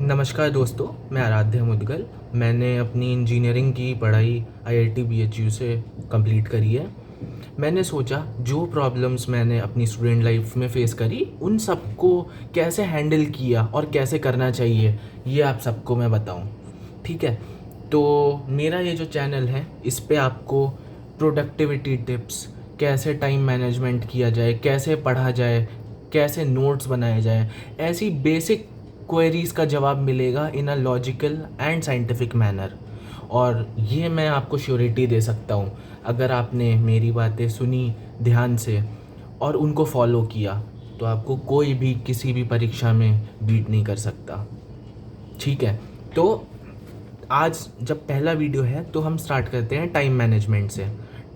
नमस्कार दोस्तों, मैं आराध्य मुदगल। मैंने अपनी इंजीनियरिंग की पढ़ाई आईआईटी बीएचयू से कंप्लीट करी है। मैंने सोचा जो प्रॉब्लम्स मैंने अपनी स्टूडेंट लाइफ में फ़ेस करी उन सबको कैसे हैंडल किया और कैसे करना चाहिए ये आप सबको मैं बताऊं। ठीक है, तो मेरा ये जो चैनल है इस पे आपको प्रोडक्टिविटी टिप्स, कैसे टाइम मैनेजमेंट किया जाए, कैसे पढ़ा जाए, कैसे नोट्स बनाए जाए, ऐसी बेसिक क्वेरीज़ का जवाब मिलेगा in a logical and scientific manner. और ये मैं आपको श्योरिटी दे सकता हूँ, अगर आपने मेरी बातें सुनी ध्यान से और उनको फॉलो किया तो आपको कोई भी किसी भी परीक्षा में बीट नहीं कर सकता। ठीक है, तो आज जब पहला वीडियो है तो हम स्टार्ट करते हैं टाइम मैनेजमेंट से।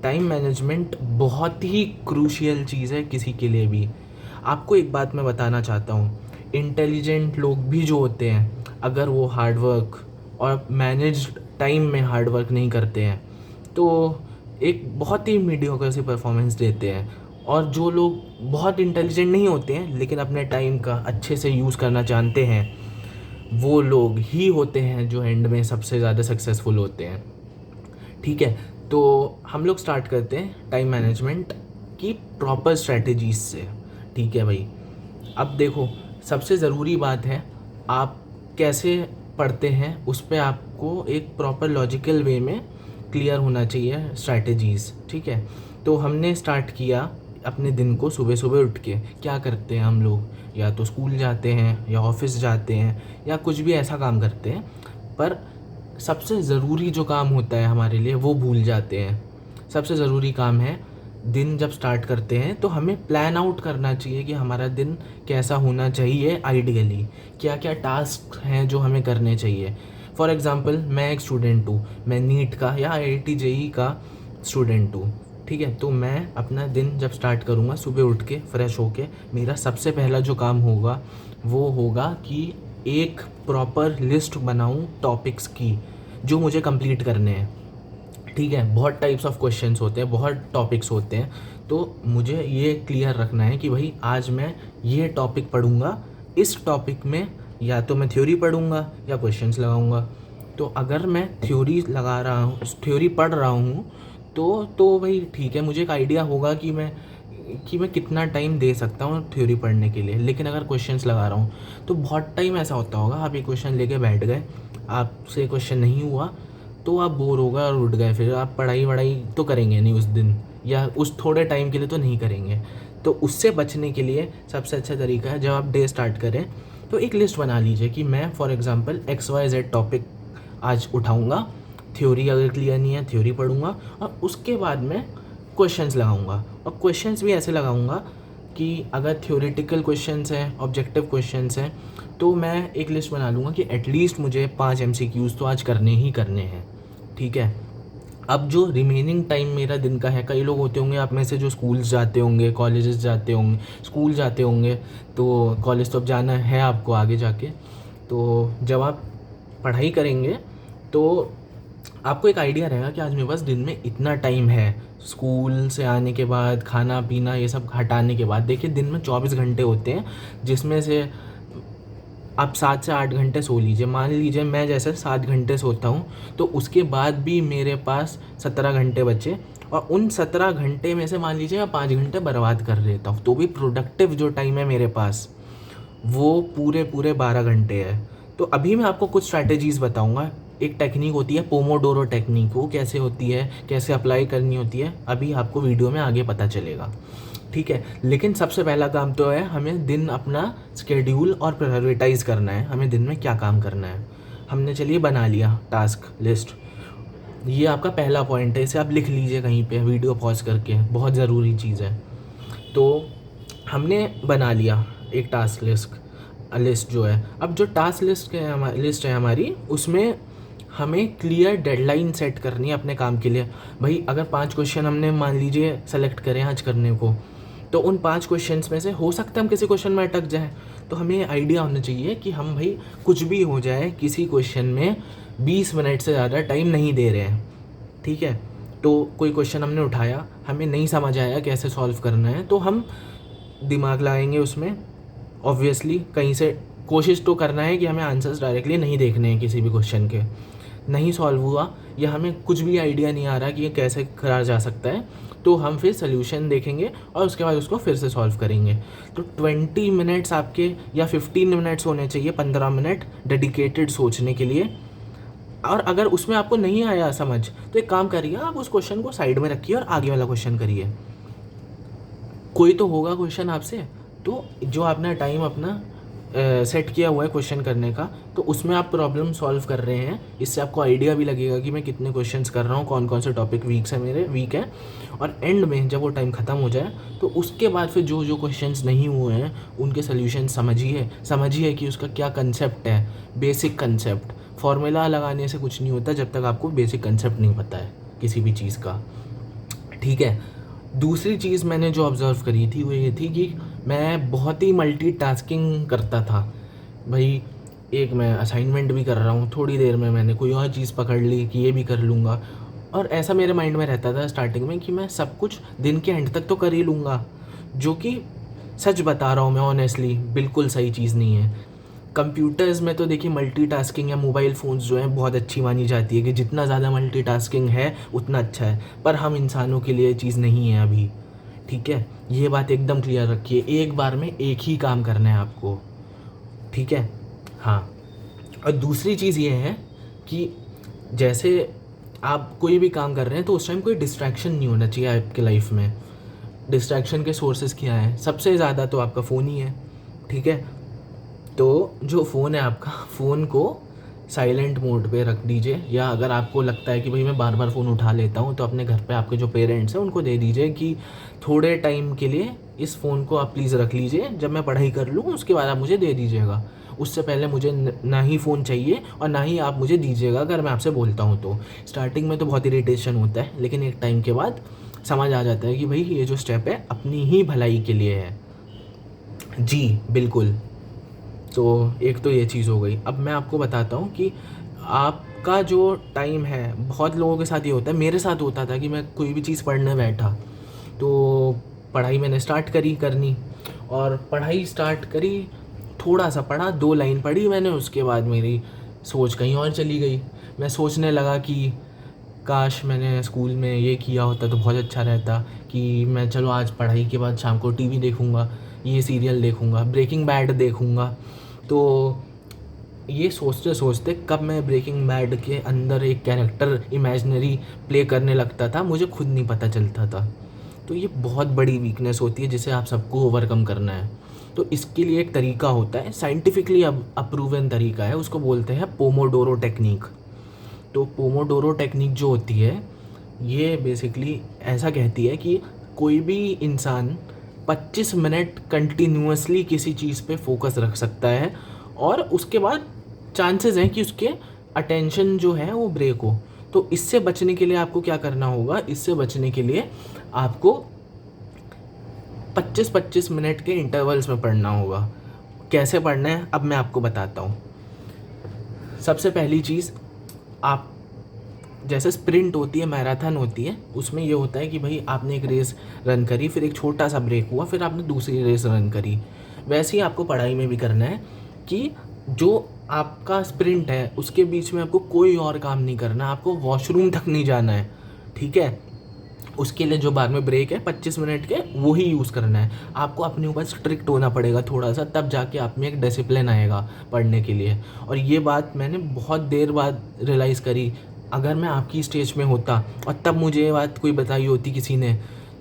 टाइम मैनेजमेंट बहुत ही क्रूशियल चीज़ है किसी के लिए भी। आपको एक बात मैं बताना चाहता हूँ, इंटेलिजेंट लोग भी जो होते हैं, अगर वो हार्ड वर्क और मैनेज्ड टाइम में हार्ड वर्क नहीं करते हैं तो एक बहुत ही मीडियोकर सी परफॉर्मेंस देते हैं। और जो लोग बहुत इंटेलिजेंट नहीं होते हैं लेकिन अपने टाइम का अच्छे से यूज़ करना जानते हैं, वो लोग ही होते हैं जो एंड में सबसे ज़्यादा सक्सेसफुल होते हैं। ठीक है, तो हम लोग स्टार्ट करते हैं टाइम मैनेजमेंट की प्रॉपर स्ट्रैटेजीज से। ठीक है भाई, अब देखो, सबसे ज़रूरी बात है आप कैसे पढ़ते हैं उस पे आपको एक प्रॉपर लॉजिकल वे में क्लियर होना चाहिए स्ट्रैटेजीज़। ठीक है, तो हमने स्टार्ट किया अपने दिन को सुबह सुबह उठ के। क्या करते हैं हम लोग, या तो स्कूल जाते हैं या ऑफिस जाते हैं या कुछ भी ऐसा काम करते हैं, पर सबसे ज़रूरी जो काम होता है हमारे लिए वो भूल जाते हैं। सबसे ज़रूरी काम है, दिन जब स्टार्ट करते हैं तो हमें प्लान आउट करना चाहिए कि हमारा दिन कैसा होना चाहिए आइडियली, क्या क्या टास्क हैं जो हमें करने चाहिए। फॉर एग्ज़ाम्पल, मैं एक स्टूडेंट हूँ, मैं नीट का या आईआईटी जेईई का स्टूडेंट हूँ। ठीक है, तो मैं अपना दिन जब स्टार्ट करूँगा सुबह उठ के फ्रेश होके, मेरा सबसे पहला जो काम होगा वो होगा कि एक प्रॉपर लिस्ट बनाऊँ टॉपिक्स की जो मुझे कंप्लीट करने हैं। ठीक है, बहुत टाइप्स ऑफ क्वेश्चंस होते हैं, बहुत टॉपिक्स होते हैं, तो मुझे ये क्लियर रखना है कि भाई आज मैं ये टॉपिक पढ़ूँगा। इस टॉपिक में या तो मैं थ्योरी पढ़ूँगा या क्वेश्चंस लगाऊँगा। तो अगर मैं थ्योरी लगा रहा हूँ, थ्योरी पढ़ रहा हूँ, तो भाई ठीक है, मुझे एक आइडिया होगा कि मैं कितना टाइम दे सकता हूँ थ्योरी पढ़ने के लिए। लेकिन अगर क्वेश्चंस लगा रहा हूँ तो बहुत टाइम ऐसा होता होगा, आप ये क्वेश्चन लेके बैठ गए, आपसे क्वेश्चन नहीं हुआ तो आप बोर हो गए और उठ गए, फिर आप पढ़ाई वढ़ाई तो करेंगे नहीं उस दिन, या उस थोड़े टाइम के लिए तो नहीं करेंगे। तो उससे बचने के लिए सबसे अच्छा तरीका है, जब आप डे स्टार्ट करें तो एक लिस्ट बना लीजिए कि मैं फॉर एग्ज़ाम्पल XYZ टॉपिक आज उठाऊँगा। थ्योरी अगर क्लियर नहीं है, थ्योरी पढ़ूँगा और उसके बाद में क्वेश्चंस लगाऊंगा। और क्वेश्चंस भी ऐसे लगाऊंगा कि अगर थ्योरेटिकल क्वेश्चंस हैं, ऑब्जेक्टिव क्वेश्चंस हैं, तो मैं एक लिस्ट बना लूँगा कि एटलीस्ट मुझे 5 MCQs तो आज करने ही करने हैं। ठीक है, अब जो रिमेनिंग टाइम मेरा दिन का है, कई लोग होते होंगे आप में से जो स्कूल्स जाते होंगे, कॉलेजेस जाते होंगे, स्कूल जाते होंगे, तो कॉलेज तो अब जाना है आपको आगे जाके। तो जब आप पढ़ाई करेंगे तो आपको एक आइडिया रहेगा कि आज मेरे पास दिन में इतना टाइम है। स्कूल से आने के बाद खाना पीना ये सब हटाने के बाद, देखिए दिन में 24 घंटे होते हैं, जिसमें से आप 7 से 8 घंटे सो लीजिए। मान लीजिए मैं जैसे 7 घंटे सोता हूँ, तो उसके बाद भी मेरे पास 17 घंटे बचे, और उन 17 घंटे में से मान लीजिए मैं 5 घंटे बर्बाद कर देता हूँ, तो भी प्रोडक्टिव जो टाइम है मेरे पास वो पूरे पूरे 12 घंटे है। तो अभी मैं आपको कुछ स्ट्रैटेजीज़ बताऊंगा। एक टेक्निक होती है पोमोडोरो टेक्निक, वो कैसे होती है, कैसे अप्लाई करनी होती है, अभी आपको वीडियो में आगे पता चलेगा। ठीक है, लेकिन सबसे पहला काम तो है हमें दिन अपना स्केड्यूल और प्रायोरिटाइज़ करना है, हमें दिन में क्या काम करना है। हमने चलिए बना लिया टास्क लिस्ट, ये आपका पहला पॉइंट है, इसे आप लिख लीजिए कहीं पे वीडियो पॉज करके, बहुत ज़रूरी चीज़ है। तो हमने बना लिया एक टास्क लिस्ट जो है। अब जो टास्क लिस्ट है हमारी, उसमें हमें क्लियर डेडलाइन सेट करनी है अपने काम के लिए। भाई अगर 5 क्वेश्चन हमने मान लीजिए सेलेक्ट करें आज करने को, तो उन 5 क्वेश्चंस में से हो सकता है हम किसी क्वेश्चन में अटक जाए, तो हमें आइडिया होना चाहिए कि हम भाई कुछ भी हो जाए किसी क्वेश्चन में 20 मिनट से ज़्यादा टाइम नहीं दे रहे हैं। ठीक है, तो कोई क्वेश्चन हमने उठाया, हमें नहीं समझ आया कैसे सॉल्व करना है, तो हम दिमाग लगाएंगे उसमें, ऑब्वियसली कहीं से कोशिश तो करना है कि हमें आंसर्स डायरेक्टली नहीं देखने हैं किसी भी क्वेश्चन के। नहीं सॉल्व हुआ या हमें कुछ भी आइडिया नहीं आ रहा कि ये कैसे करा जा सकता है, तो हम फिर सोल्यूशन देखेंगे और उसके बाद उसको फिर से सॉल्व करेंगे। तो 20 मिनट्स आपके या 15 मिनट्स होने चाहिए, 15 मिनट डेडिकेटेड सोचने के लिए। और अगर उसमें आपको नहीं आया समझ तो एक काम करिए, आप उस क्वेश्चन को साइड में रखिए और आगे वाला क्वेश्चन करिए। कोई तो होगा क्वेश्चन आपसे, तो जो आपने टाइम अपना सेट किया हुआ है क्वेश्चन करने का, तो उसमें आप प्रॉब्लम सॉल्व कर रहे हैं। इससे आपको आइडिया भी लगेगा कि मैं कितने क्वेश्चंस कर रहा हूँ, कौन कौन से टॉपिक वीक है। और एंड में जब वो टाइम ख़त्म हो जाए तो उसके बाद फिर जो जो क्वेश्चंस नहीं हुए हैं उनके सोल्यूशन समझिए कि उसका क्या कंसेप्ट है, बेसिक कंसेप्ट। फॉर्मूला लगाने से कुछ नहीं होता जब तक आपको बेसिक कंसेप्ट नहीं पता है किसी भी चीज़ का, ठीक है। दूसरी चीज़ मैंने जो ऑब्ज़र्व करी थी वो ये थी कि मैं बहुत ही मल्टीटास्किंग करता था। भाई एक मैं असाइनमेंट भी कर रहा हूँ, थोड़ी देर में मैंने कोई और चीज़ पकड़ ली कि ये भी कर लूँगा। और ऐसा मेरे माइंड में रहता था स्टार्टिंग में कि मैं सब कुछ दिन के एंड तक तो कर ही लूँगा, जो कि सच बता रहा हूँ मैं ऑनेस्टली बिल्कुल सही चीज़ नहीं है। कंप्यूटर्स में तो देखिए मल्टीटास्किंग या मोबाइल फ़ोन्स जो हैं बहुत अच्छी मानी जाती है कि जितना ज़्यादा मल्टीटास्किंग है उतना अच्छा है, पर हम इंसानों के लिए ये चीज़ नहीं है अभी, ठीक है। ये बात एकदम क्लियर रखिए, एक बार में एक ही काम करना है आपको, ठीक है। हाँ, और दूसरी चीज़ ये है कि जैसे आप कोई भी काम कर रहे हैं तो उस टाइम कोई डिस्ट्रैक्शन नहीं होना चाहिए आपके लाइफ में। डिस्ट्रैक्शन के सोर्सेज क्या हैं? सबसे ज़्यादा तो आपका फ़ोन ही है, ठीक है। तो जो फ़ोन है आपका, फ़ोन को साइलेंट मोड पे रख दीजिए, या अगर आपको लगता है कि भाई मैं बार बार फ़ोन उठा लेता हूँ, तो अपने घर पे आपके जो पेरेंट्स हैं उनको दे दीजिए कि थोड़े टाइम के लिए इस फ़ोन को आप प्लीज़ रख लीजिए, जब मैं पढ़ाई कर लूँ उसके बाद आप मुझे दे दीजिएगा। उससे पहले मुझे ना ही फ़ोन चाहिए और ना ही आप मुझे दीजिएगा अगर मैं आपसे बोलता हूँ तो। स्टार्टिंग में तो बहुत इरिटेशन होता है, लेकिन एक टाइम के बाद समझ आ जाता है कि भाई ये जो स्टेप है अपनी ही भलाई के लिए है। जी बिल्कुल। तो एक तो ये चीज़ हो गई। अब मैं आपको बताता हूँ कि आपका जो टाइम है, बहुत लोगों के साथ ये होता है, मेरे साथ होता था कि मैं कोई भी चीज़ पढ़ने बैठा तो पढ़ाई मैंने स्टार्ट करनी, और पढ़ाई स्टार्ट करी, थोड़ा सा पढ़ा, 2 लाइन पढ़ी मैंने, उसके बाद मेरी सोच कहीं और चली गई। मैं सोचने लगा कि काश मैंने स्कूल में ये किया होता तो बहुत अच्छा रहता, कि मैं चलो आज पढ़ाई के बाद शाम को टीवी देखूँगा, ये सीरियल देखूँगा, ब्रेकिंग बैड देखूँगा। तो ये सोचते सोचते कब मैं ब्रेकिंग बैड के अंदर एक कैरेक्टर इमेजिनरी प्ले करने लगता था मुझे खुद नहीं पता चलता था। तो ये बहुत बड़ी वीकनेस होती है जिसे आप सबको ओवरकम करना है। तो इसके लिए एक तरीका होता है, साइंटिफिकली अप्रूवन तरीका है, उसको बोलते हैं पोमोडोरो टेक्निक। तो पोमोडोरो टेक्निक जो होती है ये बेसिकली ऐसा कहती है कि कोई भी इंसान 25 मिनट कंटिन्यूअसली किसी चीज़ पे फोकस रख सकता है, और उसके बाद चांसेस हैं कि उसके अटेंशन जो है वो ब्रेक हो। तो इससे बचने के लिए आपको क्या करना होगा? इससे बचने के लिए आपको 25-25 मिनट के इंटरवल्स में पढ़ना होगा। कैसे पढ़ना है अब मैं आपको बताता हूँ। सबसे पहली चीज़, आप जैसे स्प्रिंट होती है, मैराथन होती है, उसमें ये होता है कि भाई आपने एक रेस रन करी, फिर एक छोटा सा ब्रेक हुआ, फिर आपने दूसरी रेस रन करी। वैसे ही आपको पढ़ाई में भी करना है कि जो आपका स्प्रिंट है उसके बीच में आपको कोई और काम नहीं करना, आपको वॉशरूम तक नहीं जाना है, ठीक है। उसके लिए जो बाद में ब्रेक है 25 मिनट के, वो ही यूज़ करना है। आपको अपने ऊपर स्ट्रिक्ट होना पड़ेगा थोड़ा सा, तब जाके आप में एक डिसिप्लिन आएगा पढ़ने के लिए। और ये बात मैंने बहुत देर बाद रियलाइज़ करी। अगर मैं आपकी स्टेज में होता और तब मुझे ये बात कोई बताई होती किसी ने,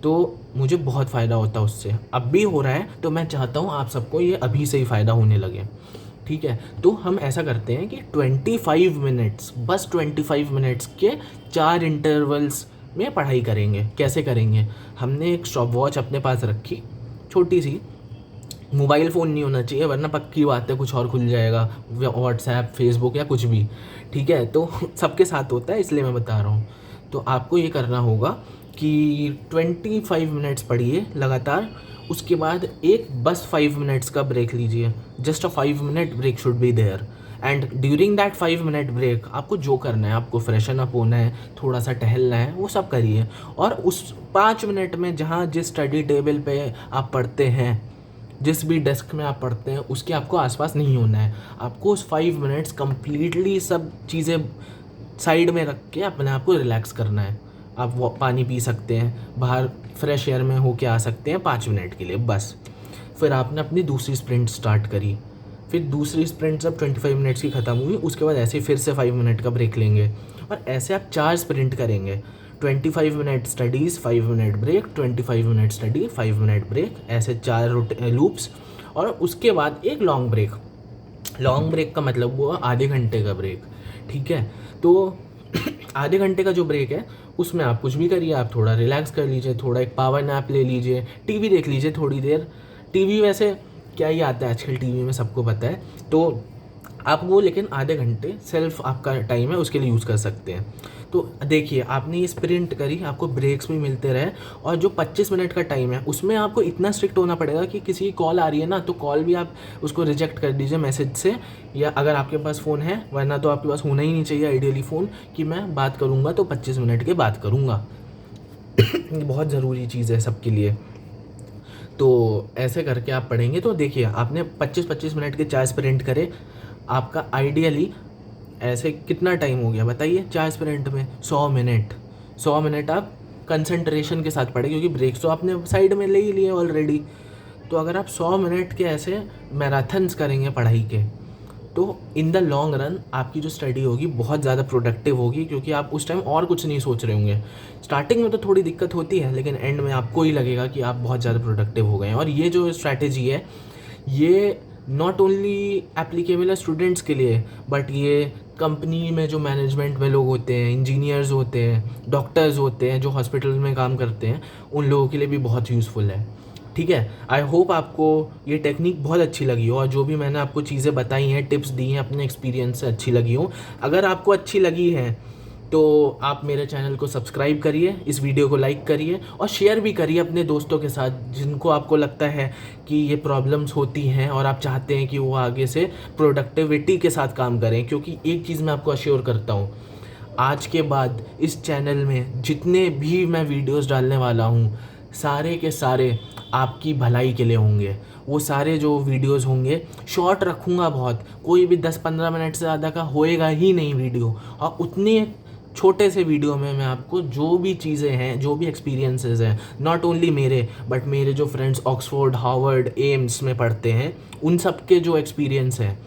तो मुझे बहुत फ़ायदा होता उससे। अब भी हो रहा है, तो मैं चाहता हूँ आप सबको ये अभी से ही फ़ायदा होने लगे, ठीक है। तो हम ऐसा करते हैं कि 25 मिनट्स, बस 25 मिनट्स के 4 इंटरवल्स में पढ़ाई करेंगे। कैसे करेंगे? हमने एक स्टॉप वॉच अपने पास रखी, छोटी सी। मोबाइल फ़ोन नहीं होना चाहिए, वरना पक्की बात है कुछ और खुल जाएगा, व्हाट्सएप, फेसबुक या कुछ भी, ठीक है। तो सबके साथ होता है, इसलिए मैं बता रहा हूँ। तो आपको ये करना होगा कि 25 मिनट्स पढ़िए लगातार, उसके बाद एक बस 5 मिनट्स का ब्रेक लीजिए। Just a 5 minute break should be there, and during that 5 minute break आपको जो करना है, आपको फ्रेशन अप होना है, थोड़ा सा टहलना है, वो सब करिए। और उस 5 मिनट में जहाँ जिस स्टडी टेबल पे आप पढ़ते हैं जिस भी डेस्क में आप पढ़ते हैं उसके आपको आसपास नहीं होना है। आपको उस 5 मिनट्स कंप्लीटली सब चीज़ें साइड में रख के अपने आप को रिलैक्स करना है। आप वो पानी पी सकते हैं, बाहर फ्रेश एयर में होके आ सकते हैं 5 मिनट के लिए बस। फिर आपने अपनी दूसरी स्प्रिंट स्टार्ट करी। फिर दूसरी स्प्रिंट जब 25 मिनट्स की ख़त्म हुई, उसके बाद ऐसे ही फिर से 5 मिनट का ब्रेक लेंगे और ऐसे आप 4 स्प्रिंट करेंगे। 25 minute studies, 5 minute break, 25 minute study, 5 minute break, ऐसे 4 लूप्स। और उसके बाद एक लॉन्ग ब्रेक। लॉन्ग ब्रेक का मतलब हुआ आधे घंटे का ब्रेक, ठीक है। तो आधे घंटे का जो ब्रेक है उसमें आप कुछ भी करिए, आप थोड़ा रिलैक्स कर लीजिए, थोड़ा एक पावर नैप ले लीजिए, टीवी देख लीजिए थोड़ी देर। टीवी वैसे क्या ही आता है आजकल टीवी में, सबको पता है। तो आप वो लेकिन आधे घंटे सेल्फ आपका टाइम है उसके लिए यूज़ कर सकते हैं। तो देखिए आपने ये स्प्रिंट करी, आपको ब्रेक्स भी मिलते रहे और जो 25 मिनट का टाइम है उसमें आपको इतना स्ट्रिक्ट होना पड़ेगा कि किसी की कॉल आ रही है ना, तो कॉल भी आप उसको रिजेक्ट कर दीजिए मैसेज से, या अगर आपके पास फ़ोन है, वरना तो आपके पास होना ही नहीं चाहिए आइडियली फ़ोन, कि मैं बात करूँगा तो 25 मिनट के बात करूँगा। ये बहुत ज़रूरी चीज़ है सबके लिए। तो ऐसे करके आप पढ़ेंगे तो देखिए आपने 25-25 मिनट के 4 स्प्रिंट करे। आपका आइडियली ऐसे कितना टाइम हो गया बताइए 4 स्प्रिंट में? 100 मिनट। 100 मिनट आप कंसंट्रेशन के साथ पढ़े, क्योंकि ब्रेक्स तो आपने साइड में ले ही लिए ऑलरेडी। तो अगर आप 100 मिनट के ऐसे मैराथन्स करेंगे पढ़ाई के, तो इन द लॉन्ग रन आपकी जो स्टडी होगी बहुत ज़्यादा प्रोडक्टिव होगी, क्योंकि आप उस टाइम और कुछ नहीं सोच रहे होंगे। स्टार्टिंग में तो थोड़ी दिक्कत होती है, लेकिन एंड में आपको ही लगेगा कि आप बहुत ज़्यादा प्रोडक्टिव हो गए हैं। और ये जो स्ट्रैटेजी है ये नॉट ओनली एप्लीकेबल है स्टूडेंट्स के लिए, बट ये कंपनी में जो मैनेजमेंट में लोग होते हैं, इंजीनियर्स होते हैं, डॉक्टर्स होते हैं, जो हॉस्पिटल में काम करते हैं, उन लोगों के लिए भी बहुत यूज़फुल है, ठीक है। आई होप आपको ये टेक्निक बहुत अच्छी लगी हो और जो भी मैंने आपको चीज़ें बताई हैं, टिप्स दी हैं, अपने एक्सपीरियंस से अच्छी लगी हो। अगर आपको अच्छी लगी है तो आप मेरे चैनल को सब्सक्राइब करिए, इस वीडियो को लाइक करिए और शेयर भी करिए अपने दोस्तों के साथ, जिनको आपको लगता है कि ये प्रॉब्लम्स होती हैं और आप चाहते हैं कि वो आगे से प्रोडक्टिविटी के साथ काम करें। क्योंकि एक चीज़ मैं आपको अश्योर करता हूँ, आज के बाद इस चैनल में जितने भी मैं वीडियोस डालने वाला हूँ, सारे के सारे आपकी भलाई के लिए होंगे। वो सारे जो वीडियोस होंगे शॉर्ट रखूँगा बहुत, कोई भी 10-15 मिनट से ज़्यादा का होएगा ही नहीं वीडियो। और उतने छोटे से वीडियो में मैं आपको जो भी चीज़ें हैं, जो भी एक्सपीरियंसेस हैं, नॉट ओनली मेरे बट मेरे जो फ्रेंड्स ऑक्सफोर्ड, हार्वर्ड, एम्स में पढ़ते हैं, उन सब के जो एक्सपीरियंस हैं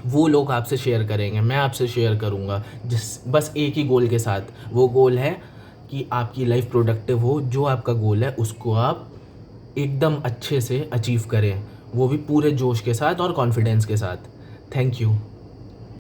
वो लोग आपसे शेयर करेंगे, मैं आपसे शेयर करूँगा, बस एक ही गोल के साथ। वो गोल है कि आपकी लाइफ प्रोडक्टिव हो। जो आपका गोल है उसको आप एकदम अच्छे से अचीव करें, वो भी पूरे जोश के साथ और कॉन्फिडेंस के साथ। Thank you.